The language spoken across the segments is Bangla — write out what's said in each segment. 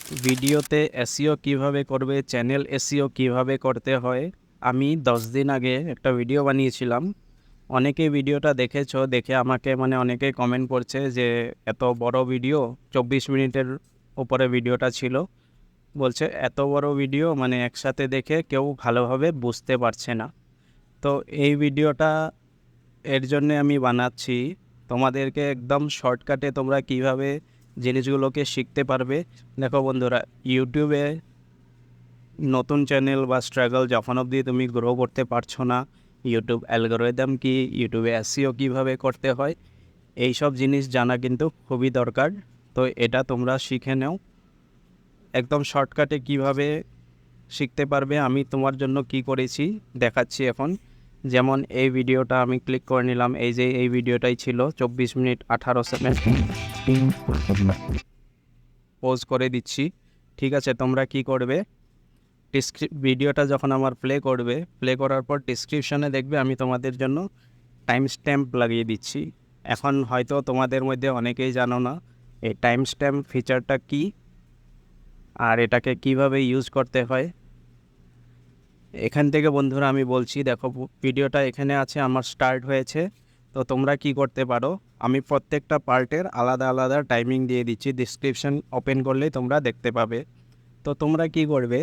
ভিডিওতে এসইও কিভাবে করবে, চ্যানেল এসইও কিভাবে করতে হয়। আমি 10 দিন আগে একটা ভিডিও বানিয়েছিলাম। অনেকে ভিডিওটা দেখেছো, দেখে আমাকে অনেকেই কমেন্ট করছে যে এত বড় ভিডিও, 24 মিনিটের উপরে ভিডিওটা ছিল। বলছে এত বড় ভিডিও একসাথে দেখে কেউ ভালোভাবে বুঝতে পারছে না। তো এই ভিডিওটা এর জন্যে আমি বানাচ্ছি, তোমাদেরকে একদম শর্টকাটে তোমরা কিভাবে জিনিসগুলোকে শিখতে পারবে। দেখো বন্ধুরা, ইউটিউবে নতুন চ্যানেল বা স্ট্রাগল যখন অবধি তুমি গ্রো করতে পারছো না, ইউটিউব অ্যালগরিদম কি, ইউটিউবে এসইও কীভাবে করতে হয়, এই সব জিনিস জানা কিন্তু খুবই দরকার। তো এটা তোমরা শিখে নাও একদম শর্টকাটে কিভাবে শিখতে পারবে। আমি তোমার জন্য কি করেছি দেখাচ্ছি এখন। যেমন এই ভিডিওটা আমি ক্লিক করে নিলাম, এই যে এই ভিডিওটাই ছিল 24 মিনিট 18 সেকেন্ড। পজ করে দিচ্ছি। ঠিক আছে, তোমরা কি করবে, ভিডিওটা যখন আমার প্লে করার পর ডিসক্রিপশানে দেখবে আমি তোমাদের জন্য টাইম স্ট্যাম্প লাগিয়ে দিচ্ছি। এখন হয়তো তোমাদের মধ্যে অনেকেই জানো না এই টাইম স্ট্যাম্প ফিচারটা কি আর এটাকে কিভাবে ইউজ করতে হয়। এখান থেকে বন্ধুরা আমি বলছি, দেখো ভিডিওটা এখানে আছে, আমার স্টার্ট হয়েছে। তো তোমরা কি করতে পারো, আমি প্রত্যেকটা পার্টের আলাদা আলাদা টাইমিং দিয়ে দিচ্ছি, ডিসক্রিপশান ওপেন করলেই তোমরা দেখতে পাবে। তো তোমরা কি করবে,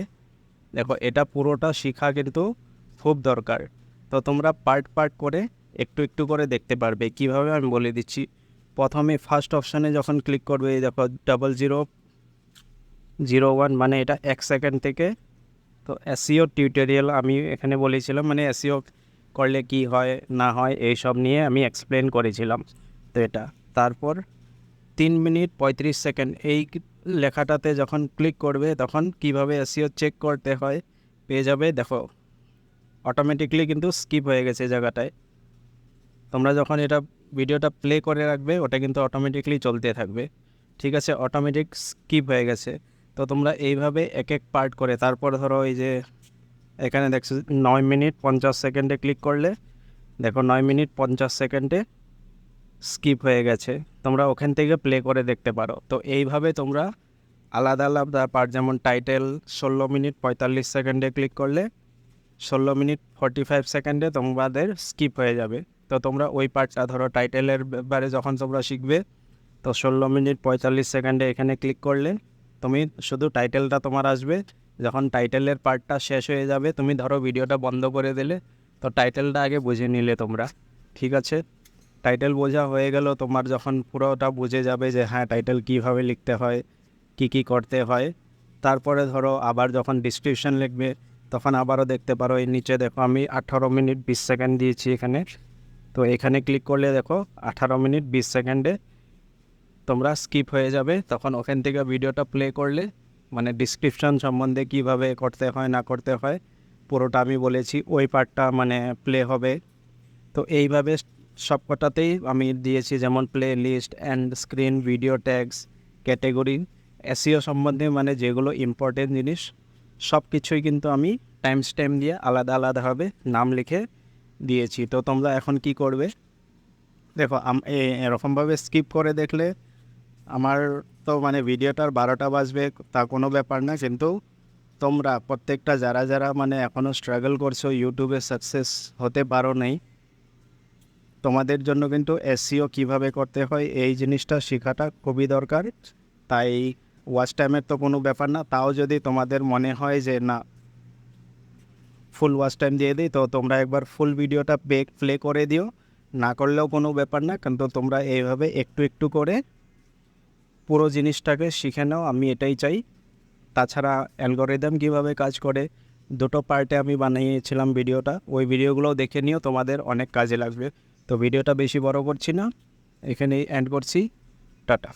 দেখো এটা পুরোটা শেখা কিন্তু খুব দরকার। তো তোমরা পার্ট পার্ট করে একটু একটু করে দেখতে পারবে কিভাবে, আমি বলে দিচ্ছি। প্রথমে ফার্স্ট অপশানে যখন ক্লিক করবে, দেখো 0001 এটা 1 সেকেন্ড থেকে। তো এসইও টিউটোরিয়াল আমি এখানে বলেছিলাম, এসইও করলে কি হয় না হয় এই সব নিয়ে আমি এক্সপ্লেন করেছিলাম। তো এটা তারপর 3 মিনিট 35 সেকেন্ড এই লেখাটাতে যখন ক্লিক করবে তখন কিভাবে এসইও চেক করতে হয় পেয়ে যাবে। দেখো অটোমেটিকলি কিন্তু স্কিপ হয়ে গেছে জায়গাটায়। তোমরা যখন এটা ভিডিওটা প্লে করে রাখবে ওটা কিন্তু অটোমেটিকলি চলতে থাকবে। ঠিক আছে, অটোমেটিক স্কিপ হয়ে গেছে। তো তোমরা এইভাবে এক এক পার্ট করে, তারপর ধরো এই যে এখানে দেখছো 9 মিনিট 50 সেকেন্ডে ক্লিক করলে দেখো 9 মিনিট 50 সেকেন্ডে স্কিপ হয়ে গেছে। তোমরা ওখান থেকে প্লে করে দেখতে পারো। তো এইভাবে তোমরা আলাদা আলাদা পার্ট, যেমন টাইটেল 16 মিনিট 45 সেকেন্ডে ক্লিক করলে 16 মিনিট 45 সেকেন্ডে তোমাদের স্কিপ হয়ে যাবে। তো তোমরা ওই পার্টটা ধরো টাইটেলের ব্যাপারে যখন তোমরা শিখবে, তো 16 মিনিট 45 সেকেন্ডে এখানে ক্লিক করলে তুমি শুধু টাইটেলটা তোমার আসবে। যখন টাইটেলের পার্টটা শেষ হয়ে যাবে, তুমি ধরো ভিডিওটা বন্ধ করে দিলে, তো টাইটেলটা আগে বুঝে নিলে তোমরা। ঠিক আছে, টাইটেল বোঝা হয়ে গেল, তোমার যখন পুরোটা বুঝে যাবে যে হ্যাঁ টাইটেল কীভাবে লিখতে হয়, কি কি করতে হয়, তারপরে ধরো আবার যখন ডিসক্রিপশন লিখবে তখন আবারও দেখতে পারো। এই নিচে দেখো আমি 18 মিনিট 20 সেকেন্ড দিয়েছি এখানে। তো এখানে ক্লিক করলে দেখো 18 মিনিট 20 সেকেন্ডে তোমরা স্কিপ হয়ে যাবে। তখন ওখান থেকে ভিডিওটা প্লে করলে ডিসক্রিপশন সম্বন্ধে কিভাবে করতে হয় না করতে হয় পুরোটা আমি বলেছি, ওই পার্টটা প্লে হবে। তো এইভাবে সবকটাতেই আমি দিয়েছি, যেমন playlist and screen, video tags, category, SEO সম্বন্ধে যেগুলো ইম্পর্টেন্ট জিনিস সব কিছুই কিন্তু আমি টাইম স্ট্যাম্প দিয়ে আলাদা আলাদাভাবে নাম লিখে দিয়েছি। তো তোমরা এখন কি করবে, দেখো এরকমভাবে স্কিপ করে দেখলে আমার তো ভিডিওটার 12টা বাজবে, তা কোনো ব্যাপার না। কিন্তু তোমরা প্রত্যেকটা যারা যারা এখনও স্ট্রাগল করছো, ইউটিউবে সাকসেস হতে পারো নাই, তোমাদের জন্য কিন্তু এসইও কিভাবে করতে হয় এই জিনিসটা শেখাটা খুবই দরকার। তাই ওয়াচ টাইমের তো কোনো ব্যাপার না, তাও যদি তোমাদের মনে হয় যে না ফুল ওয়াচ টাইম দিয়ে দিই, তো তোমরা একবার ফুল ভিডিওটা প্লে করে দিও, না করলেও কোনো ব্যাপার না। কিন্তু তোমরা এইভাবে একটু একটু করে পুরো জিনিসটাকে শিখে নাও, আমি এটাই চাই। তাছাড়া অ্যালগরিদম কীভাবে কাজ করে দুটো পার্টে আমি বানিয়েছিলাম ভিডিওটা, ওই ভিডিওগুলোও দেখে নিও, তোমাদের অনেক কাজে লাগবে। তো ভিডিওটা বেশি বড় করছি না, এখানেই এন্ড করছি। টাটা।